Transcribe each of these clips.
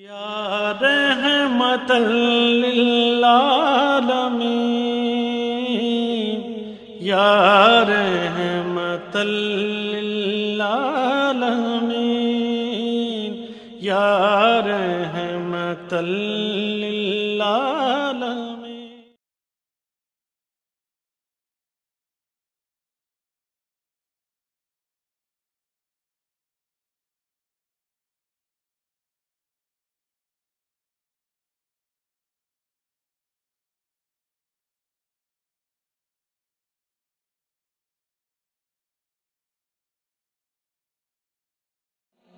یا رحمت للعالمین یا رحمت للعالمین یا رحمت للعالمین.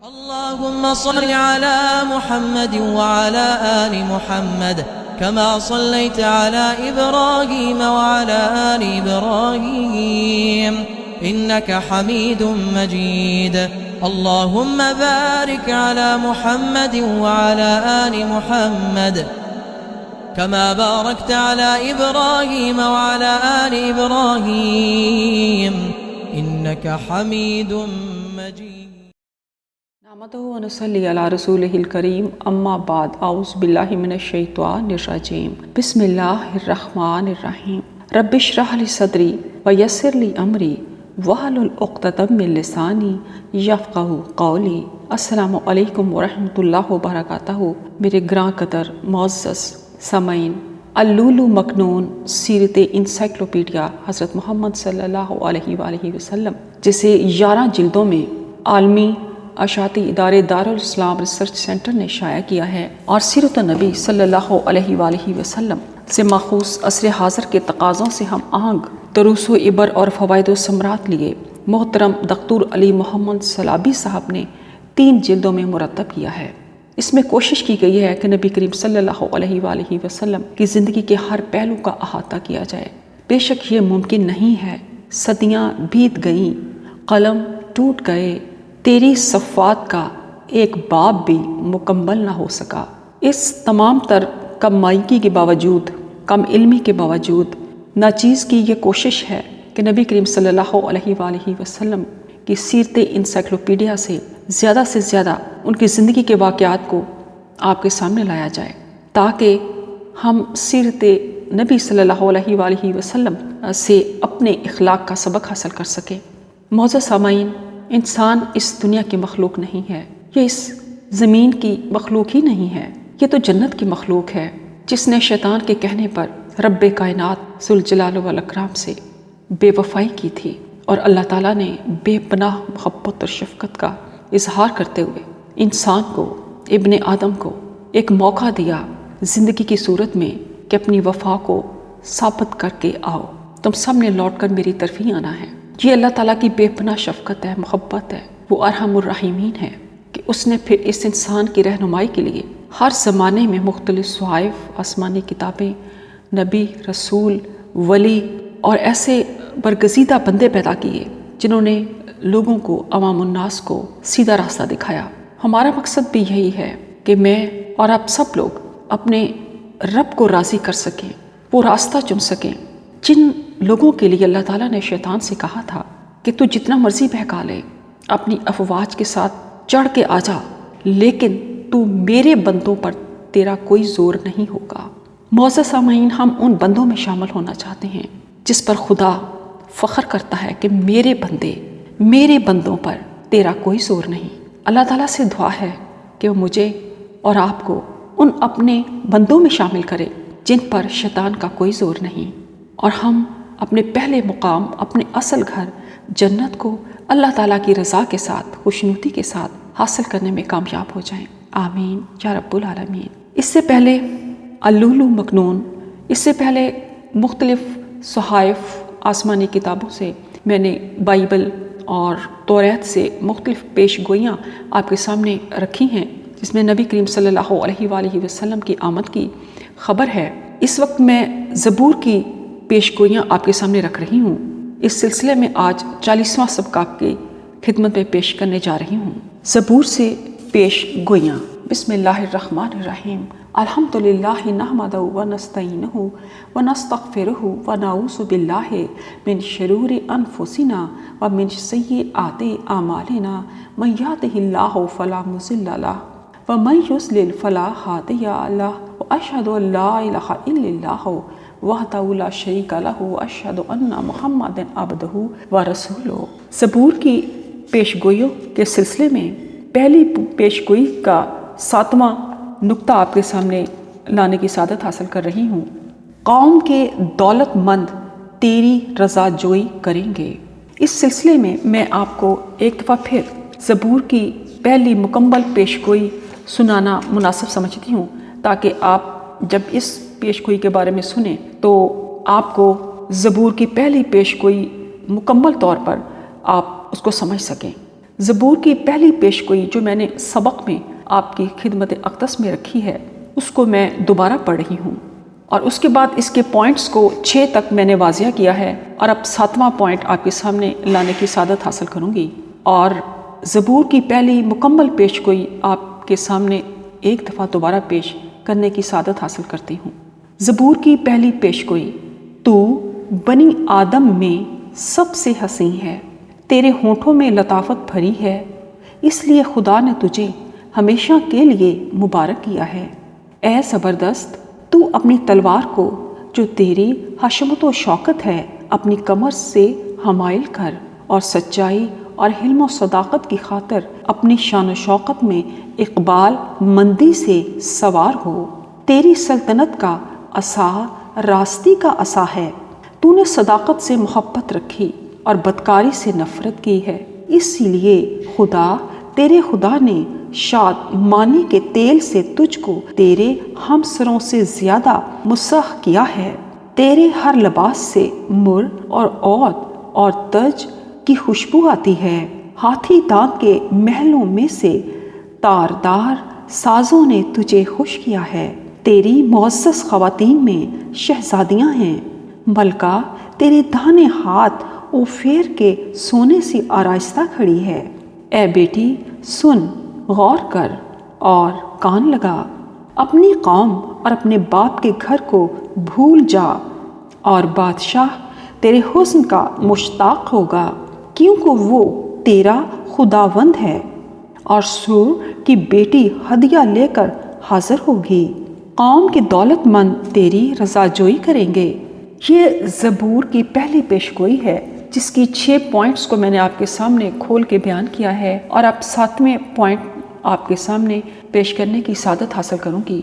اللهم صل على محمد وعلى آل محمد كما صليت على إبراهيم وعلى آل إبراهيم إنك حميد مجيد. اللهم بارك على محمد وعلى آل محمد كما باركت على إبراهيم وعلى آل إبراهيم إنك حميد مجيد. نحمده ونصلي على رسوله الكريم اما بعد اعوذ بالله من الشیطان الرجیم بسم اللہ الرحمن الرحیم رب اشرح لي صدری ويسر لي امری واحلل عقدۃ من لسانی یفقہوا قولی. السلام علیکم ورحمۃ اللہ وبرکاتہ. میرے گراں قدر معزز سامعین، اللؤلؤ مکنون سیرت انسائکلوپیڈیا حضرت محمد صلی اللہ علیہ وآلہ وسلم، جسے 11 جلدوں میں عالمی اشاعتی ادارے دارالاسلام ریسرچ سینٹر نے شائع کیا ہے اور سیرت النبی صلی اللہ علیہ وآلہ وسلم سے ماخوذ عصر حاضر کے تقاضوں سے ہم آہنگ دروس و عبر اور فوائد و ثمرات لیے محترم دکتور علی محمد سلابی صاحب نے 3 جلدوں میں مرتب کیا ہے. اس میں کوشش کی گئی ہے کہ نبی کریم صلی اللہ علیہ وآلہ وسلم کی زندگی کے ہر پہلو کا احاطہ کیا جائے. بے شک یہ ممکن نہیں ہے. صدیاں بیت گئیں، قلم ٹوٹ گئے، تیری صفات کا ایک باب بھی مکمل نہ ہو سکا. اس تمام تر کم مائیگی کے باوجود، کم علمی کے باوجود ناچیز کی یہ کوشش ہے کہ نبی کریم صلی اللہ علیہ وآلہ وسلم کی سیرت انسائکلوپیڈیا سے زیادہ ان کی زندگی کے واقعات کو آپ کے سامنے لایا جائے، تاکہ ہم سیرت نبی صلی اللہ علیہ وآلہ وسلم سے اپنے اخلاق کا سبق حاصل کر سکیں. معزز سامعین، انسان اس دنیا کی مخلوق نہیں ہے، یہ اس زمین کی مخلوق ہی نہیں ہے، یہ تو جنت کی مخلوق ہے، جس نے شیطان کے کہنے پر رب کائنات ذوالجلال والاکرام سے بے وفائی کی تھی، اور اللہ تعالیٰ نے بے پناہ محبت اور شفقت کا اظہار کرتے ہوئے انسان کو، ابن آدم کو ایک موقع دیا زندگی کی صورت میں کہ اپنی وفا کو ثابت کر کے آؤ، تم سب نے لوٹ کر میری طرف ہی آنا ہے. یہ اللہ تعالیٰ کی بے پناہ شفقت ہے، محبت ہے. وہ ارحم الراحمین ہے کہ اس نے پھر اس انسان کی رہنمائی کے لیے ہر زمانے میں مختلف صحائف، آسمانی کتابیں، نبی، رسول، ولی اور ایسے برگزیدہ بندے پیدا کیے جنہوں نے لوگوں کو، عوام الناس کو سیدھا راستہ دکھایا. ہمارا مقصد بھی یہی ہے کہ میں اور آپ سب لوگ اپنے رب کو راضی کر سکیں، وہ راستہ چن سکیں جن لوگوں کے لیے اللہ تعالیٰ نے شیطان سے کہا تھا کہ تو جتنا مرضی بہکا لے، اپنی افواج کے ساتھ چڑھ کے آ جا، لیکن تو میرے بندوں پر تیرا کوئی زور نہیں ہوگا. معزز سامعین، ہم ان بندوں میں شامل ہونا چاہتے ہیں جس پر خدا فخر کرتا ہے کہ میرے بندوں پر تیرا کوئی زور نہیں. اللہ تعالیٰ سے دعا ہے کہ وہ مجھے اور آپ کو ان اپنے بندوں میں شامل کرے جن پر شیطان کا کوئی زور نہیں، اور ہم اپنے پہلے مقام، اپنے اصل گھر جنت کو اللہ تعالیٰ کی رضا کے ساتھ، خوشنودی کے ساتھ حاصل کرنے میں کامیاب ہو جائیں. آمین یا رب العالمین. اس سے پہلے اللؤلؤ مکنون، اس سے پہلے مختلف صحائف، آسمانی کتابوں سے میں نے بائبل اور توریت سے مختلف پیش گوئیاں آپ کے سامنے رکھی ہیں، جس میں نبی کریم صلی اللہ علیہ وآلہ وسلم کی آمد کی خبر ہے. اس وقت میں زبور کی پیش گوئیاں آپ کے سامنے رکھ رہی ہوں. اس سلسلے میں آج 40واں سبق آپ کی خدمت میں پیش کرنے جا رہی ہوں. زبور سے پیش گوئیاں. بسم اللہ الرحمن الرحیم. الحمدللہ نحمدہ ونستعینہ ونستغفرہ ونعوذ باللہ من شرور انفسنا ومن سیئات اعمالنا من یہدہ اللہ فلا مضل لہ وَمَن يُضْلِلْ فَلَا هَادِيَ لَهُ وَأَشْهَدُ أَن لَّا إِلَٰهَ إِلَّا اللَّهُ وَحْدَهُ لَا شَرِيكَ لَهُ وَأَشْهَدُ أَنَّ مُحَمَّدًا عَبْدُهُ وَرَسُولُهُ۔ زبور کی پیشگوئیوں کے سلسلے میں پہلی پیشگوئی کا 7واں نقطہ آپ کے سامنے لانے کی سعادت حاصل کر رہی ہوں۔ قوم کے دولت مند تیری رضا جوئی کریں گے۔ اس سلسلے میں میں آپ کو ایک دفعہ پھر زبور کی پہلی مکمل پیشگوئی سنانا مناسب سمجھتی ہوں، تاکہ آپ جب اس پیشگوئی کے بارے میں سنیں تو آپ کو زبور کی پہلی پیشگوئی مکمل طور پر آپ اس کو سمجھ سکیں۔ زبور کی پہلی پیشگوئی جو میں نے سبق میں آپ کی خدمت اقدس میں رکھی ہے، اس کو میں دوبارہ پڑھ رہی ہوں، اور اس کے بعد اس کے پوائنٹس کو 6 تک میں نے واضح کیا ہے، اور اب 7واں پوائنٹ آپ کے سامنے لانے کی سعادت حاصل کروں گی، اور زبور کی پہلی مکمل پیشگوئی آپ کے سامنے ایک دفعہ دوبارہ پیش کرنے کی سعادت حاصل کرتی ہوں۔ زبور کی پہلی پیشگوئی۔ تو بنی آدم میں سب سے حسین ہے، تیرے ہونٹوں میں لطافت بھری ہے، اس لیے خدا نے تجھے ہمیشہ کے لیے مبارک کیا ہے۔ اے زبردست، تو اپنی تلوار کو جو تیری حشمت و شوکت ہے اپنی کمر سے حمائل کر، اور سچائی اور حلم و صداقت کی خاطر اپنی شان و شوکت میں اقبال مندی سے سوار ہو۔ تیری سلطنت کا عصا راستی کا عصا ہے، تو نے صداقت سے محبت رکھی اور بدکاری سے نفرت کی ہے، اسی لیے تیرے خدا نے شاد مانی کے تیل سے تجھ کو تیرے ہمسروں سے زیادہ مسح کیا ہے۔ تیرے ہر لباس سے مر اور عود اور تج کی خوشبو آتی ہے۔ ہاتھی دانت کے محلوں میں سے تاردار سازوں نے تجھے خوش کیا ہے۔ تیری معزز خواتین میں شہزادیاں ہیں، ملکہ تیرے داہنے ہاتھ اوفیر کے سونے سے آراستہ کھڑی ہے۔ اے بیٹی سن، غور کر اور کان لگا، اپنی قوم اور اپنے باپ کے گھر کو بھول جا، اور بادشاہ تیرے حسن کا مشتاق ہوگا، کیونکہ وہ تیرا خداوند ہے، اور سور کی بیٹی ہدیہ لے کر حاضر ہوگی۔ قوم کے دولت مند تیری رضا جوئی کریں گے۔ یہ زبور کی پہلی پیشگوئی ہے، جس کی 6 پوائنٹس کو میں نے آپ کے سامنے کھول کے بیان کیا ہے، اور اب 7ویں پوائنٹ آپ کے سامنے پیش کرنے کی سعادت حاصل کروں گی۔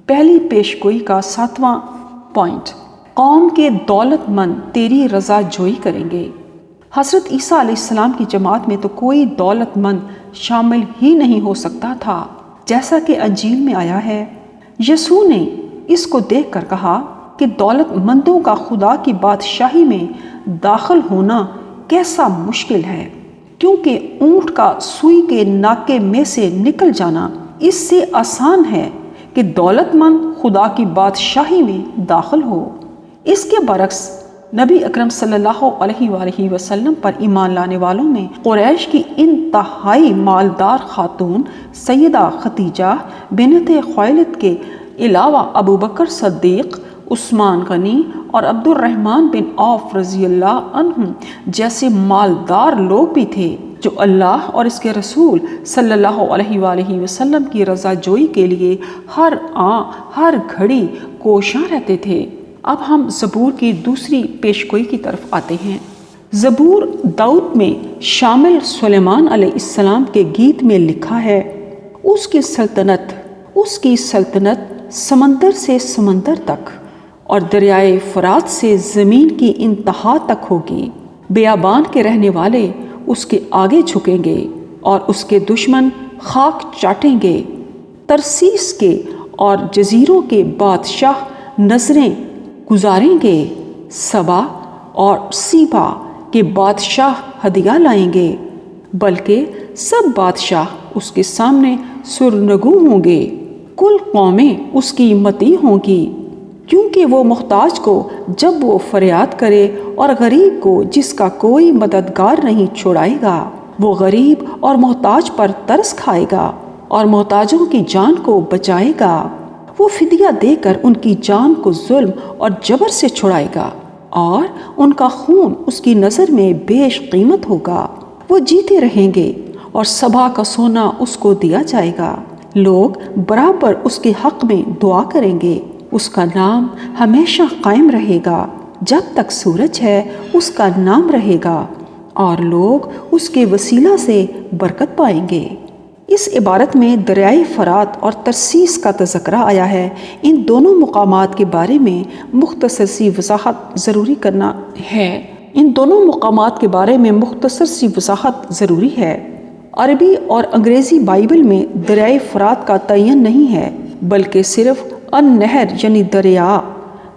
پہلی پیشگوئی کا 7واں پوائنٹ، قوم کے دولت مند تیری رضا جوئی کریں گے۔ حضرت عیسیٰ علیہ السلام کی جماعت میں تو کوئی دولت مند شامل ہی نہیں ہو سکتا تھا، جیسا کہ انجیل میں آیا ہے۔ یسوع نے اس کو دیکھ کر کہا کہ دولت مندوں کا خدا کی بادشاہی میں داخل ہونا کیسا مشکل ہے، کیونکہ اونٹ کا سوئی کے ناکے میں سے نکل جانا اس سے آسان ہے کہ دولت مند خدا کی بادشاہی میں داخل ہو۔ اس کے برعکس نبی اکرم صلی اللہ علیہ وآلہ وسلم پر ایمان لانے والوں میں قریش کی انتہائی مالدار خاتون سیدہ خدیجہ بنت خویلد کے علاوہ ابو بکر صدیق، عثمان غنی اور عبد الرحمن بن عوف رضی اللہ عنہ جیسے مالدار لوگ بھی تھے، جو اللہ اور اس کے رسول صلی اللہ علیہ وآلہ وسلم کی رضا جوئی کے لیے ہر آن ہر گھڑی کوشاں رہتے تھے۔ اب ہم زبور کی دوسری پیشگوئی کی طرف آتے ہیں۔ زبور داؤد میں شامل سلیمان علیہ السلام کے گیت میں لکھا ہے، اس کی سلطنت سمندر سے سمندر تک اور دریائے فرات سے زمین کی انتہا تک ہوگی۔ بیابان کے رہنے والے اس کے آگے جھکیں گے اور اس کے دشمن خاک چاٹیں گے۔ ترسیس کے اور جزیروں کے بادشاہ نظریں گزاریں گے، سبا اور سیبا کے بادشاہ ہدیہ لائیں گے، بلکہ سب بادشاہ اس کے سامنے سرنگوں ہوں گے۔ کل قومیں اس کی مطیع ہوں گی، کیونکہ وہ محتاج کو جب وہ فریاد کرے اور غریب کو جس کا کوئی مددگار نہیں چھوڑائے گا، وہ غریب اور محتاج پر ترس کھائے گا اور محتاجوں کی جان کو بچائے گا۔ وہ فدیہ دے کر ان کی جان کو ظلم اور جبر سے چھڑائے گا، اور ان کا خون اس کی نظر میں بیش قیمت ہوگا۔ وہ جیتے رہیں گے اور سبا کا سونا اس کو دیا جائے گا۔ لوگ برابر اس کے حق میں دعا کریں گے، اس کا نام ہمیشہ قائم رہے گا، جب تک سورج ہے اس کا نام رہے گا، اور لوگ اس کے وسیلہ سے برکت پائیں گے۔ اس عبارت میں دریائے فرات اور ترسیس کا تذکرہ آیا ہے۔ ان دونوں مقامات کے بارے میں مختصر سی وضاحت ضروری ہے۔ عربی اور انگریزی بائبل میں دریائے فرات کا تعین نہیں ہے، بلکہ صرف النہر یعنی دریا،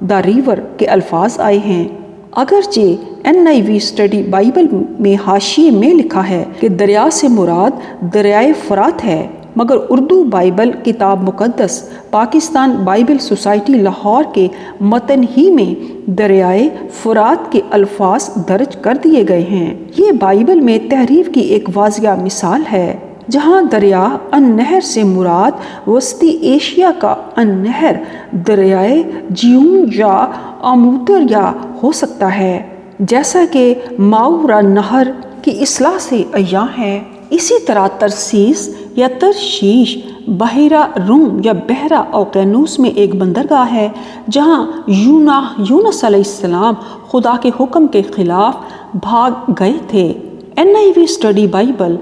دا ریور کے الفاظ آئے ہیں۔ اگرچہ NIV اسٹڈی بائبل میں حاشیے میں لکھا ہے کہ دریا سے مراد دریائے فرات ہے، مگر اردو بائبل کتاب مقدس پاکستان بائبل سوسائٹی لاہور کے متن ہی میں دریائے فرات کے الفاظ درج کر دیے گئے ہیں۔ یہ بائبل میں تحریف کی ایک واضح مثال ہے، جہاں دریا النہر سے مراد وسطی ایشیا کا النہر دریائے جیون یا آموتر یا ہو سکتا ہے، جیسا کہ ماؤرا نہر کی اصطلاح سے عیاں ہے۔ اسی طرح ترسیس یا ترشیش بحیرہ روم یا بحیرہ اوقیانوس میں ایک بندرگاہ ہے، جہاں یونس علیہ السلام خدا کے حکم کے خلاف بھاگ گئے تھے۔ NIV study Bible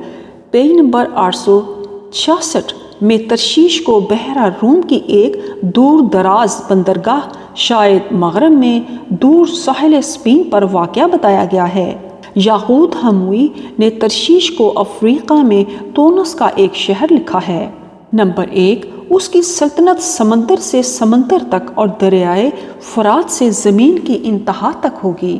page number 866 میں ترشیش کو بحیرہ روم کی ایک دور دراز بندرگاہ شاید مغرب میں دور ساحل اسپین پر واقع بتایا گیا ہے۔ یاقوت ہموی نے ترشیش کو افریقہ میں تونس کا ایک شہر لکھا ہے۔ نمبر 1، اس کی سلطنت سمندر سے سمندر تک اور دریائے فرات سے زمین کی انتہا تک ہوگی۔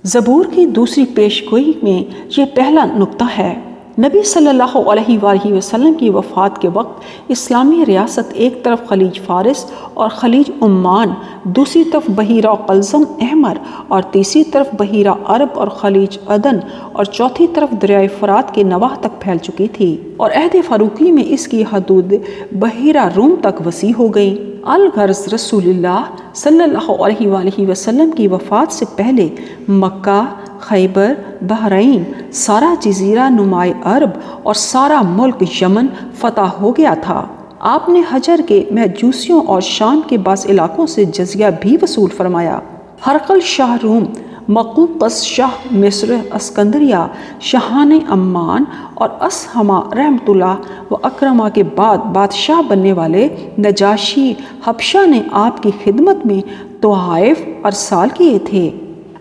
زبور کی دوسری پیشگوئی میں یہ پہلا نکتہ ہے۔ نبی صلی اللہ علیہ وآلہ وسلم کی وفات کے وقت اسلامی ریاست ایک طرف خلیج فارس اور خلیج عمان، دوسری طرف بحیرہ قلزم احمر اور تیسری طرف بحیرہ عرب اور خلیج عدن اور چوتھی طرف دریائے فرات کے نواح تک پھیل چکی تھی، اور عہد فاروقی میں اس کی حدود بحیرہ روم تک وسیع ہو گئی۔ الغرض رسول اللہ صلی اللہ علیہ وآلہ وسلم کی وفات سے پہلے مکہ، خیبر، بحرین، سارا جزیرہ نمائے عرب اور سارا ملک یمن فتح ہو گیا تھا۔ آپ نے حجر کے مجوسیوں اور شام کے بعض علاقوں سے جزیہ بھی وصول فرمایا۔ ہرقل شاہ روم، مقوقس شاہ مصر، اسکندریہ شاہان عمان اور اسہمہ رحمۃ اللہ و اکرمہ کے بعد بادشاہ بننے والے نجاشی حبشہ نے آپ کی خدمت میں تحائف ارسال کیے تھے۔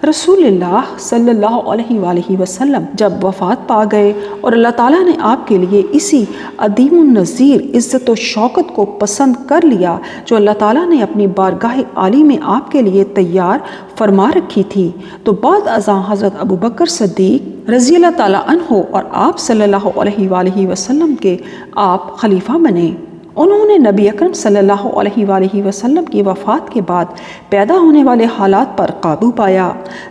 رسول اللہ صلی اللہ علیہ وآلہ وسلم جب وفات پا گئے اور اللہ تعالیٰ نے آپ کے لیے اسی عدیم النظیر عزت و شوکت کو پسند کر لیا جو اللہ تعالیٰ نے اپنی بارگاہ عالی میں آپ کے لیے تیار فرما رکھی تھی، تو بعد ازاں حضرت ابوبکر صدیق رضی اللہ تعالیٰ عنہ اور آپ صلی اللہ علیہ وآلہ وسلم کے آپ خلیفہ بنے۔ انہوں نے نبی اکرم صلی اللہ علیہ وآلہ وسلم کی وفات کے بعد پیدا ہونے والے حالات پر قابو پایا،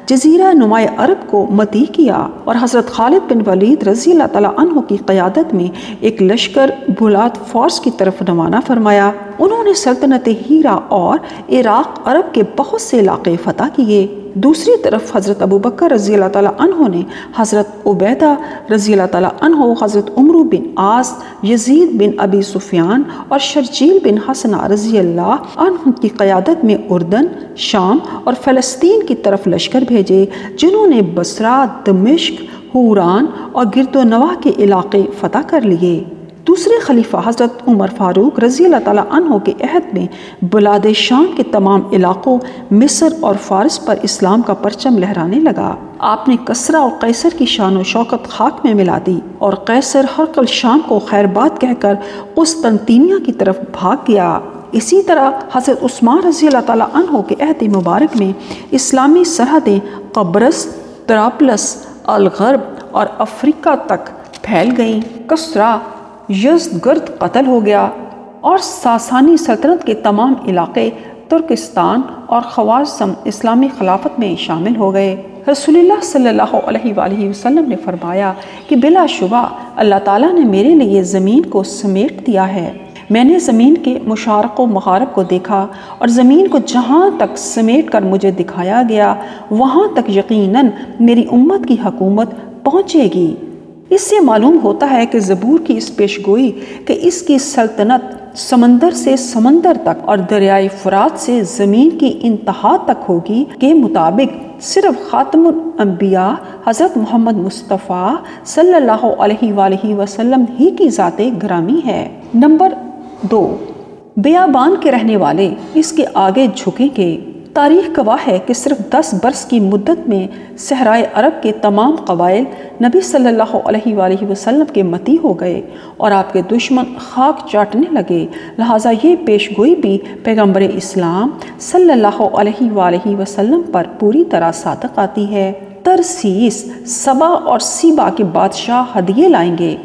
جزیرہ نمائے عرب کو مطیع کیا اور حضرت خالد بن ولید رضی اللہ تعالیٰ عنہ کی قیادت میں ایک لشکر بلاد فارس کی طرف روانہ فرمایا۔ انہوں نے سلطنت ہیرا اور عراق عرب کے بہت سے علاقے فتح کیے۔ دوسری طرف حضرت ابوبکر رضی اللہ تعالیٰ عنہ نے حضرت عبیدہ رضی اللہ تعالیٰ عنہ، حضرت عمرو بن عاص، یزید بن ابی سفیان اور شرجیل بن حسنہ رضی اللہ عنہ کی قیادت میں اردن، شام اور فلسطین کی طرف لشکر بھیجے، جنہوں نے بصرہ، دمشق، حوران اور گرد و نواح کے علاقے فتح کر لیے۔ دوسرے خلیفہ حضرت عمر فاروق رضی اللہ تعالیٰ عنہ کے عہد میں بلاد شام کے تمام علاقوں، مصر اور فارس پر اسلام کا پرچم لہرانے لگا۔ آپ نے کسریٰ اور قیصر کی شان و شوکت خاک میں ملا دی، اور قیصر ہرقل شام کو خیر بات کہہ کر قسطنطنیہ کی طرف بھاگ گیا۔ اسی طرح حضرت عثمان رضی اللہ تعالیٰ عنہ کے عہد مبارک میں اسلامی سرحدیں قبرص، طرابلس، الغرب اور افریقہ تک پھیل گئیں۔ کسریٰ یزدگرد قتل ہو گیا اور ساسانی سلطنت کے تمام علاقے ترکستان اور خوارزم اسلامی خلافت میں شامل ہو گئے۔ رسول اللہ صلی اللہ علیہ وآلہ وسلم نے فرمایا کہ بلا شبہ اللہ تعالیٰ نے میرے لیے زمین کو سمیٹ دیا ہے۔ میں نے زمین کے مشارق و مغارب کو دیکھا، اور زمین کو جہاں تک سمیٹ کر مجھے دکھایا گیا وہاں تک یقیناً میری امت کی حکومت پہنچے گی۔ اس سے معلوم ہوتا ہے کہ زبور کی اس پیشگوئی کہ اس کی سلطنت سمندر سے سمندر تک اور دریائے فرات سے زمین کی انتہا تک ہوگی کے مطابق صرف خاتم الانبیاء حضرت محمد مصطفیٰ صلی اللہ علیہ وآلہ وسلم ہی کی ذات گرامی ہے۔ نمبر 2، بیابان کے رہنے والے اس کے آگے جھکیں گے۔ تاریخ گواہ ہے کہ صرف 10 برس کی مدت میں صحرائے عرب کے تمام قبائل نبی صلی اللہ علیہ وآلہ وسلم کے مطیع ہو گئے اور آپ کے دشمن خاک چاٹنے لگے، لہٰذا یہ پیشگوئی بھی پیغمبر اسلام صلی اللہ علیہ وآلہ وسلم پر پوری طرح صادق آتی ہے۔ ترسیس، سبا اور سیبا کے بادشاہ ہدیے لائیں گے۔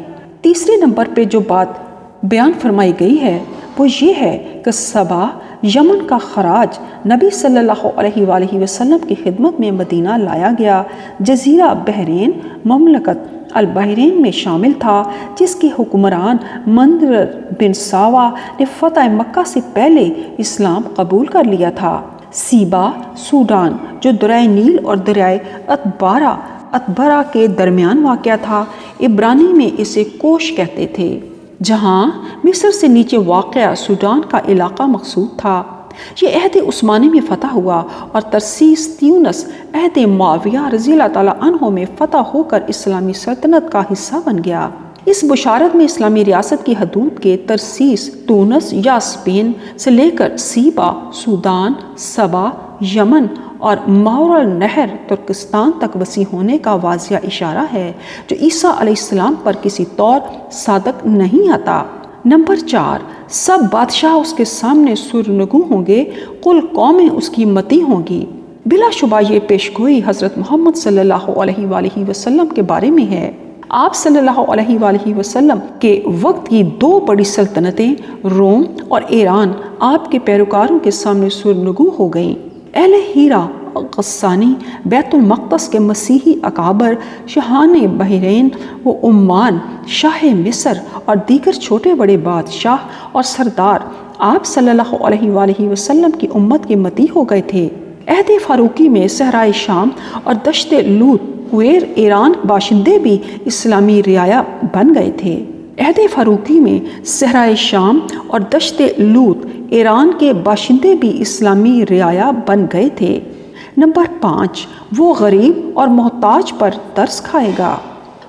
تیسرے نمبر پہ جو بات بیان فرمائی گئی ہے وہ یہ ہے کہ سبا یمن کا خراج نبی صلی اللہ علیہ وآلہ وسلم کی خدمت میں مدینہ لایا گیا۔ جزیرہ بحرین مملکت البحرین میں شامل تھا، جس کے حکمران مندر بن ساوا نے فتح مکہ سے پہلے اسلام قبول کر لیا تھا۔ سیبا سوڈان جو دریائے نیل اور دریائے اتبارا کے درمیان واقع تھا، عبرانی میں اسے کوش کہتے تھے، جہاں مصر سے نیچے واقع سوڈان کا علاقہ مقصود تھا۔ یہ عہد عثمانی میں فتح ہوا اور ترسیس تیونس عہد معاویہ رضی اللہ تعالیٰ عنہ میں فتح ہو کر اسلامی سلطنت کا حصہ بن گیا۔ اس بشارت میں اسلامی ریاست کی حدود کے ترسیس تونس یا اسپین سے لے کر سیبا سودان، سبا یمن اور ماور النہر ترکستان تک وسیع ہونے کا واضح اشارہ ہے، جو عیسیٰ علیہ السلام پر کسی طور صادق نہیں آتا۔ نمبر 4، سب بادشاہ اس کے سامنے سرنگوں ہوں گے، کل قومیں اس کی مطیع ہوں گی۔ بلا شبہ یہ پیشگوئی حضرت محمد صلی اللہ علیہ وآلہ وسلم کے بارے میں ہے۔ آپ صلی اللہ علیہ وآلہ وسلم کے وقت کی 2 بڑی سلطنتیں روم اور ایران آپ کے پیروکاروں کے سامنے سرنگوں ہو گئیں۔ اہل ہیرا غسانی بیت المقدس کے مسیحی اکابر، شاہان بحرین و عمان، شاہ مصر اور دیگر چھوٹے بڑے بادشاہ اور سردار آپ صلی اللہ علیہ وآلہ وسلم کی امت کے مطیع ہو گئے تھے۔ عہد فاروقی میں صحرائے شام اور دشت لوط کویر ایران باشندے بھی اسلامی رعایا بن گئے تھے۔ عہد فاروقی میں صحرائے شام اور دشت لوط ایران کے باشندے بھی اسلامی رعایا بن گئے تھے۔ نمبر 5، وہ غریب اور محتاج پر ترس کھائے گا۔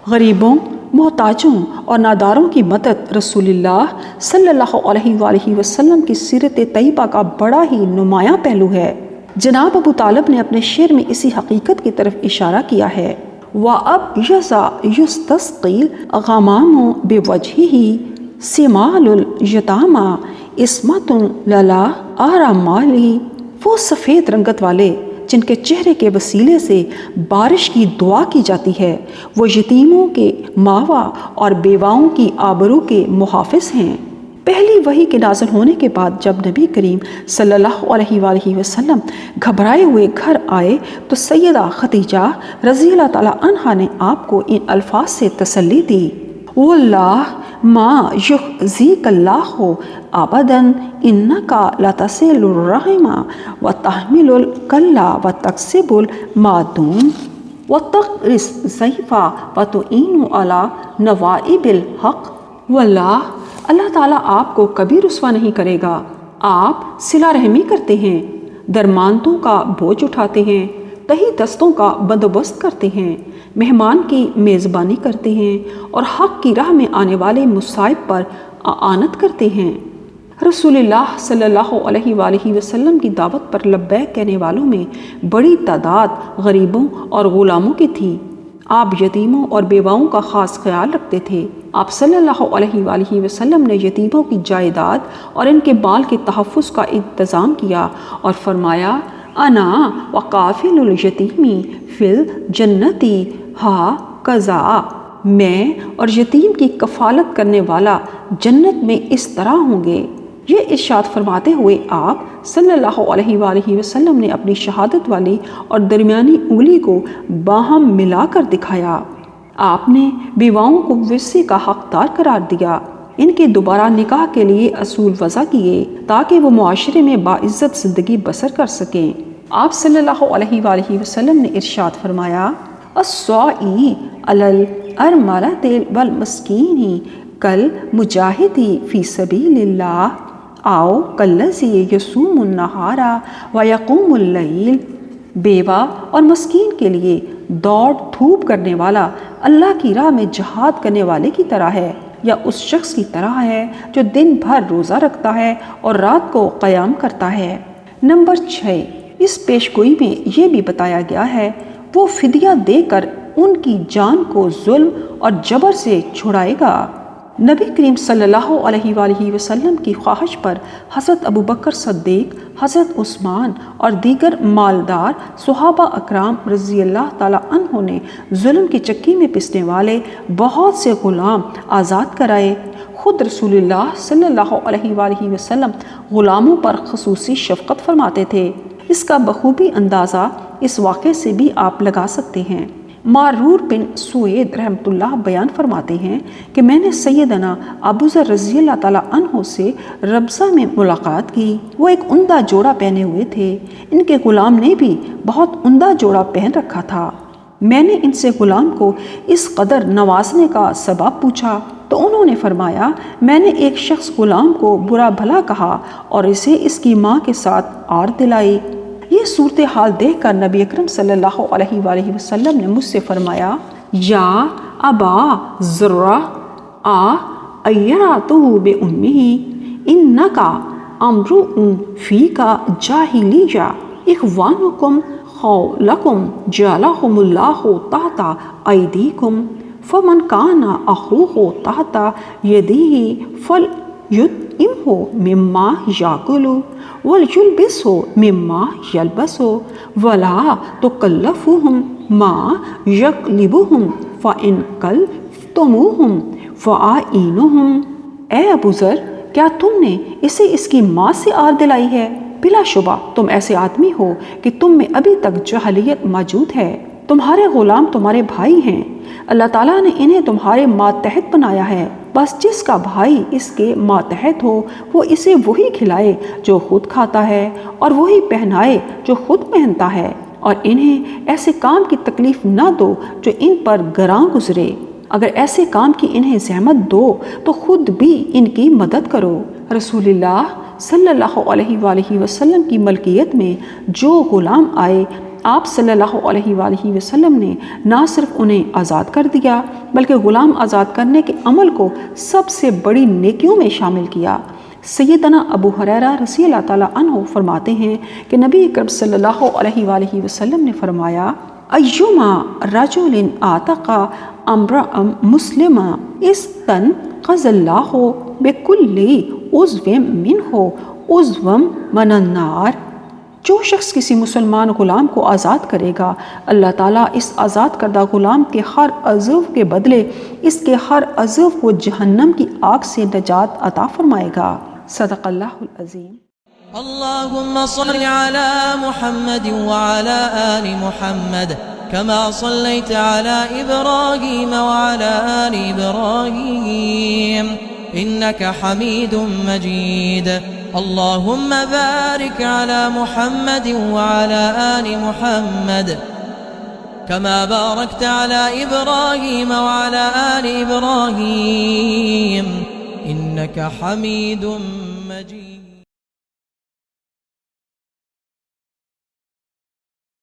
غریبوں، محتاجوں اور ناداروں کی مدد رسول اللہ صلی اللہ علیہ وآلہ وسلم کی سیرت طیبہ کا بڑا ہی نمایاں پہلو ہے۔ جناب ابو طالب نے اپنے شعر میں اسی حقیقت کی طرف اشارہ کیا ہے۔ وَأَبْ يَزَا يُسْتَسْقِي الْغَمَامُ بِوَجْهِهِ سِمَالُ الْيَتَامَى عِصْمَةٌ لَلَا آرَامَالِ، وہ سفید رنگت والے جن کے چہرے کے وسیلے سے بارش کی دعا کی جاتی ہے، وہ یتیموں کے ماوا اور بیواؤں کی آبرو کے محافظ ہیں۔ پہلی وحی کے نازل ہونے کے بعد جب نبی کریم صلی اللہ علیہ وآلہ وسلم گھبرائے ہوئے گھر آئے تو سیدہ خدیجہ رضی اللہ تعالیٰ عنہا نے آپ کو ان الفاظ سے تسلی دی، واللہ ما یخزیک اللہ ابداً انکا لتصل الرحم وتحمل الکل وتکسب المعدوم وتقرض الضیف وتعین علی نوائب الحق۔ واللہ، اللہ تعالیٰ آپ کو کبھی رسوا نہیں کرے گا۔ آپ صلہ رحمی کرتے ہیں، درماندوں کا بوجھ اٹھاتے ہیں، تہی دستوں کا بندوبست کرتے ہیں، مہمان کی میزبانی کرتے ہیں اور حق کی راہ میں آنے والے مصائب پر اعانت کرتے ہیں۔ رسول اللہ صلی اللہ علیہ وآلہ وسلم کی دعوت پر لبیک کہنے والوں میں بڑی تعداد غریبوں اور غلاموں کی تھی۔ آپ یتیموں اور بیواؤں کا خاص خیال رکھتے تھے۔ آپ صلی اللہ علیہ وآلہ وسلم نے یتیموں کی جائیداد اور ان کے مال کے تحفظ کا انتظام کیا اور فرمایا، انا وقافل الیتیم فی الجنتی ہا کذا، میں اور یتیم کی کفالت کرنے والا جنت میں اس طرح ہوں گے۔ یہ ارشاد فرماتے ہوئے آپ صلی اللہ علیہ وآلہ وسلم نے اپنی شہادت والی اور درمیانی انگلی کو باہم ملا کر دکھایا۔ آپ نے بیواؤں کو ورثے کا حقدار قرار دیا، ان کے دوبارہ نکاح کے لیے اصول وضع کیے تاکہ وہ معاشرے میں باعزت زندگی بسر کر سکیں۔ آپ صلی اللہ علیہ وآلہ وسلم نے ارشاد فرمایا، الساعی علی الارملۃ والمسکین کالمجاہد فی سبیل اللہ آؤ کالذی یصوم النہار ویقوم اللیل، بیوہ اور مسکین کے لیے دوڑ دھوپ کرنے والا اللہ کی راہ میں جہاد کرنے والے کی طرح ہے، یا اس شخص کی طرح ہے جو دن بھر روزہ رکھتا ہے اور رات کو قیام کرتا ہے۔ نمبر 6، اس پیشگوئی میں یہ بھی بتایا گیا ہے وہ فدیہ دے کر ان کی جان کو ظلم اور جبر سے چھڑائے گا۔ نبی کریم صلی اللہ علیہ وآلہ وسلم کی خواہش پر حضرت ابوبکر صدیق، حضرت عثمان اور دیگر مالدار صحابہ اکرام رضی اللہ تعالیٰ عنہ نے ظلم کی چکی میں پسنے والے بہت سے غلام آزاد کرائے۔ خود رسول اللہ صلی اللہ علیہ وآلہ وسلم غلاموں پر خصوصی شفقت فرماتے تھے۔ اس کا بخوبی اندازہ اس واقعے سے بھی آپ لگا سکتے ہیں۔ معرور بن سوید رحمۃ اللہ بیان فرماتے ہیں کہ میں نے سیدنا ابوذر رضی اللہ تعالیٰ عنہ سے ربضہ میں ملاقات کی۔ وہ ایک عمدہ جوڑا پہنے ہوئے تھے، ان کے غلام نے بھی بہت عمدہ جوڑا پہن رکھا تھا۔ میں نے ان سے غلام کو اس قدر نوازنے کا سبب پوچھا تو انہوں نے فرمایا، میں نے ایک شخص غلام کو برا بھلا کہا اور اسے اس کی ماں کے ساتھ آر دلائی۔ یہ صورتحال دیکھ کر نبی اکرم صلی اللہ علیہ وآلہ وسلم نے مجھ سے فرمایا، یا ابا ذرہ ایراتہ بأمہ انکا امرؤ فیک جاہلیہ اخوانکم خولکم جعلہم اللہ تحت ایدیکم فمن کان اخوہ تحت یدیہ فلیطعمہ مما یاکل وَلْيُلْبِسْهُ مِمَّا يَلْبَسُ وَلَا تُكَلِّفُوهُمْ مَا يَغْلِبُهُمْ فَإِنْ كَلَّفْتُمُوهُمْ فَأَعِينُوهُمْ۔ اے ابوذر، کیا تم نے اسے اس کی ماں سے آر دلائی ہے؟ بلا شبہ تم ایسے آدمی ہو کہ تم میں ابھی تک جہلیت موجود ہے۔ تمہارے غلام تمہارے بھائی ہیں، اللہ تعالیٰ نے انہیں تمہارے ماتحت بنایا ہے، بس جس کا بھائی اس کے ماتحت ہو وہ اسے وہی کھلائے جو خود کھاتا ہے اور وہی پہنائے جو خود پہنتا ہے، اور انہیں ایسے کام کی تکلیف نہ دو جو ان پر گراں گزرے۔ اگر ایسے کام کی انہیں زحمت دو تو خود بھی ان کی مدد کرو۔ رسول اللہ صلی اللہ علیہ وآلہ وسلم کی ملکیت میں جو غلام آئے، آپ صلی اللہ علیہ وآلہ وسلم نے نہ صرف انہیں آزاد کر دیا بلکہ غلام آزاد کرنے کے عمل کو سب سے بڑی نیکیوں میں شامل کیا۔ سیدنا ابو ہریرہ رضی اللہ تعالیٰ عنہ فرماتے ہیں کہ نبی اکرم صلی اللہ علیہ وآلہ وسلم نے فرمایا، ایما رجل اعتق امرأ مسلما استنقذ اللہ بکل عضو منہ عضوا من النار۔ جو شخص کسی مسلمان غلام کو آزاد کرے گا، اللہ تعالیٰ اس آزاد کردہ غلام کے ہر عضو کے بدلے اس کے ہر عضو کو جہنم کی آگ سے نجات عطا فرمائے گا۔ صدق اللہ العظیم۔ اللهم صل على محمد وعلى آل محمد كما صليت على إبراهيم وعلى آل إبراهيم إنك حميد مجيد۔ اللهم بارك على محمد وعلى آل محمد كما باركت على إبراهيم وعلى آل إبراهيم إنك حميد مجيد۔